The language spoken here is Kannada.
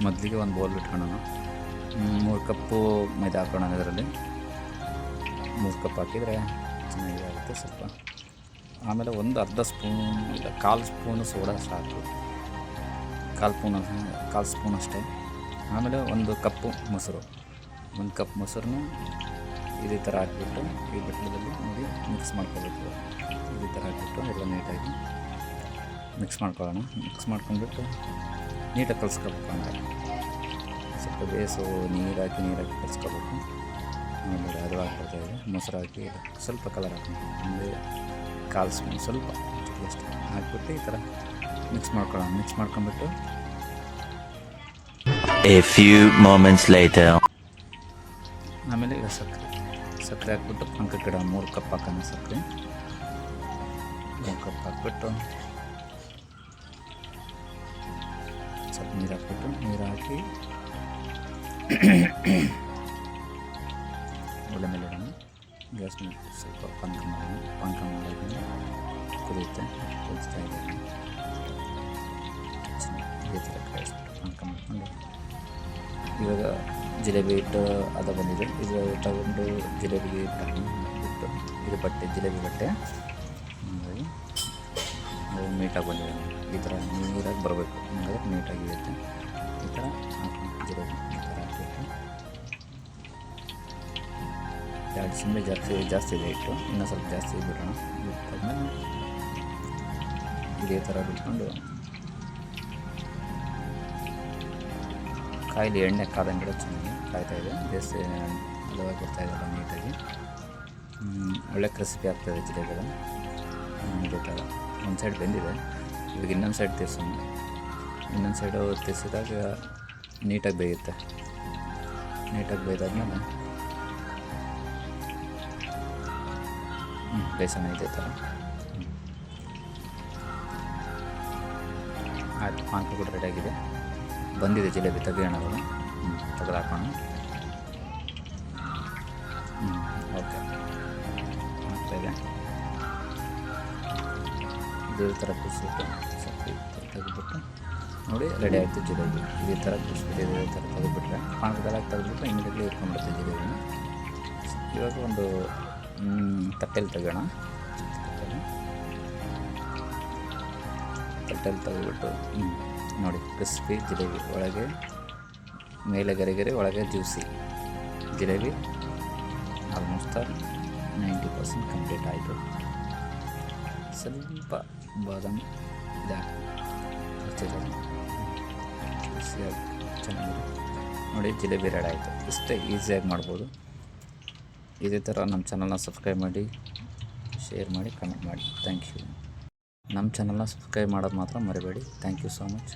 ಮೊದಲಿಗೆ ಒಂದು ಬೌಲ್ ಇಟ್ಕೊಳ್ಳೋಣ. 3 ಕಪ್ಪು ಮೈದಾ ಹಾಕೋಣ. ಇದರಲ್ಲಿ 3 ಕಪ್ ಹಾಕಿದರೆ ಚೆನ್ನಾಗಿರುತ್ತೆ ಸ್ವಲ್ಪ. ಆಮೇಲೆ ಒಂದು ಅರ್ಧ ಸ್ಪೂನ್ ಇಲ್ಲ 1/4 ಸ್ಪೂನು ಸೋಡಾ ಸಾಕು. 1/4 ಸ್ಪೂನ್ ಅಷ್ಟೇ. ಆಮೇಲೆ 1 ಕಪ್ಪು ಮೊಸರು, 1 ಕಪ್ ಮೊಸರನ್ನ ಇದೇ ಥರ ಹಾಕಿಬಿಟ್ಟು ಈ ಬಟ್ಲದಲ್ಲಿ ನೋಡಿ ಮಿಕ್ಸ್ ಮಾಡ್ಕೋಬೇಕು. ಇದೇ ಥರ ಹಾಕಿಬಿಟ್ಟು ಎಲ್ಲ ನೀಟಾಗಿ ಮಿಕ್ಸ್ ಮಾಡ್ಕೊಳ್ಳೋಣ. ಮಿಕ್ಸ್ ಮಾಡ್ಕೊಂಡ್ಬಿಟ್ಟು ನೀಟಾಗಿ ಕಲಿಸ್ಕೋಬೇಕು. ಅಂದರೆ ಸ್ವಲ್ಪ ಬೇಸು ನೀರು ಹಾಕಿ ಕಲಿಸ್ಕೋಬೇಕು. ಆಮೇಲೆ ಅದು ಹಾಕ್ಬಿಡ್ತಾಯಿದೆ. ಮೊಸರು ಹಾಕಿ ಸ್ವಲ್ಪ ಕಲರ್ ಹಾಕೋಣ. ಅಂದರೆ 1/4 ಸ್ಪೂನ್ ಸ್ವಲ್ಪ ಅಷ್ಟೇ ಹಾಕ್ಬಿಟ್ಟು ಈ ಥರ ಮಿಕ್ಸ್ ಮಾಡ್ಕೊಳ್ಳೋಣ. ಮಿಕ್ಸ್ ಮಾಡ್ಕೊಂಡ್ಬಿಟ್ಟು A few moments later. ಆಮೇಲೆ ಈಗ ಸಕ್ಕರೆ ಹಾಕ್ಬಿಟ್ಟು ಪಾಕಕ್ಕೆ ಇಡೋಣ. 3 ಕಪ್ ಹಾಕೋಣ ಸಕ್ಕರೆ. 3 ಕಪ್ ಹಾಕ್ಬಿಟ್ಟು ಸ್ವಲ್ಪ ನೀರು ಹಾಕ್ಬಿಟ್ಟು ನೀರು ಹಾಕಿ ಒಳ್ಳೆ ಮೇಲೆ ಇಡೋಣ. ಗ್ಯಾಸ್ ಮೇಲೆ ಸ್ವಲ್ಪ ಪಾಕ ಮಾಡೋಣ. ಕುದಿಯುತ್ತೆ, ಕುದಿಸ್ತಾ ಇದ್ದೀನಿ. ಇದೇ ಥರ ಕಾಯಿಸ್ಬಿಟ್ಟು ಪಾಕ ಮಾಡಿಕೊಂಡು ಇವಾಗ ಜಿಲೇಬಿ ಹಿಟ್ಟು ಅದು ಬಂದಿದೆ. ಇದು ತಗೊಂಡು ಜಿಲೇಬಿಗೆ ಬಿಟ್ಟು ಇದು ಬಟ್ಟೆ ಜಿಲೇಬಿ ಬಟ್ಟೆ ಹಾಗಾಗಿ ಅದು ನೀಟಾಗಿ ಬಂದಿದೆ. ಈ ಥರ ನೀರಾಗಿ ಬರಬೇಕು. ಹಂಗಾದ್ರೆ ನೀಟಾಗಿ ಇರುತ್ತೆ. ಈ ಥರ ಹಾಕೊಂಡು ಜಿಲೇಬಿ ಈ ಥರ ಹಾಕ್ಬಿಟ್ಟು 2 ಸಿಂಬೆ ಜಾಸ್ತಿ ಇದೆ ಹಿಟ್ಟು. ಇನ್ನೂ ಸ್ವಲ್ಪ ಜಾಸ್ತಿ ಬಿಡೋಣ. ಬಿಟ್ಟಾದ್ಮೇಲೆ ಇದೇ ಥರ ಬಿಟ್ಕೊಂಡು ಕಾಯಿಲೆ ಎಣ್ಣೆ ಕಾದಂಗಿಡ ಚೆನ್ನಾಗಿ ಕಾಯ್ತಾಯಿದೆ. ಜಾಸ್ತಿ ಹಲವಾಗಿ ಬರ್ತಾಯಿದ್ದಲ್ಲ ನೀಟಾಗಿ. ಒಳ್ಳೆ ಕ್ರಿಸ್ಪಿ ಆಗ್ತಾಯಿದೆ ಜಿಲೇಬಿಗಳು. ಇದೇ ಥರ ಒಂದು ಸೈಡ್ ಬೆಂದಿದೆ. ಇವಾಗ ಇನ್ನೊಂದು ಸೈಡ್ ತಿರ್ಸೋಣ. ಇನ್ನೊಂದು ಸೈಡು ತಿರ್ಸಿದಾಗ ನೀಟಾಗಿ ಬೇಯುತ್ತೆ. ನೀಟಾಗಿ ಬೇಯ್ದಾದ್ಮೇಲೆ ಬೇಯಿಸೋಣ ಇದೇ ಥರ. ಆಯ್ತು, ಪಾಕ ಕೂಡ ರೆಡಿಯಾಗಿದೆ. ಬಂದಿದೆ ಜಿಲೇಬಿ. ತೆಗಿಯೋಣ ಅವರು. ತೆಗೆದು ಹಾಕೋಣ. ಓಕೆ, ಆಗ್ತಾಯಿದೆ. ಇದೇ ಥರ ಕುದಿಸ್ಬಿಟ್ಟು ಸ್ವಲ್ಪ ತೆಗೆದುಬಿಟ್ಟು ನೋಡಿ ರೆಡಿ ಆಯಿತು ಜಿಲೇಬಿ. ಇದೇ ಥರ ಕುದಿಸ್ಬಿಟ್ಟು ಇದೇ ಥರ ತೆಗೆದುಬಿಟ್ರೆ ಪಾಕದೆಲ್ಲ ತೆಗೆದುಬಿಟ್ಟು ಇಮಿಡಿಯೇಟ್ಲಿ ಇಟ್ಕೊಂಡ್ಬಿಡುತ್ತೆ ಜಿಲೇಬಿನ. ಇವಾಗ ಒಂದು ತಟ್ಟೆಲಿ ತೆಗೋಣ. ತಟ್ಟೆಲಿ ತೆಗೆದುಬಿಟ್ಟು ನೋಡಿ ಕ್ರಿಸ್ಪಿ ಜಿಲೇಬಿ. ಒಳಗೆ ಮೇಲೆ ಗರಿ ಒಳಗೆ ಜ್ಯೂಸಿ ಜಿಲೇಬಿ. ಆಲ್ಮೋಸ್ಟ್ 90% ಕಂಪ್ಲೀಟ್ ಆಯಿತು. ಸ್ವಲ್ಪ ಬಾದಾಮಿ ಜ್ಯೂಸಿಯಾಗಿ ಚೆನ್ನಾಗಿದೆ ನೋಡಿ. ಜಿಲೇಬಿ ರೆಡಿ ಆಯಿತು. ಇಷ್ಟೇ ಈಸಿಯಾಗಿ ಮಾಡ್ಬೋದು. ಇದೇ ಥರ ನಮ್ಮ ಚಾನಲ್ನ ಸಬ್ಸ್ಕ್ರೈಬ್ ಮಾಡಿ, ಶೇರ್ ಮಾಡಿ, ಕಮೆಂಟ್ ಮಾಡಿ. Thank you. ನಮ್ಮ ಚಾನಲ್ನ ಸಬ್ಸ್ಕ್ರೈಬ್ ಮಾಡೋದು ಮಾತ್ರ ಮರಿಬೇಡಿ. Thank you so much.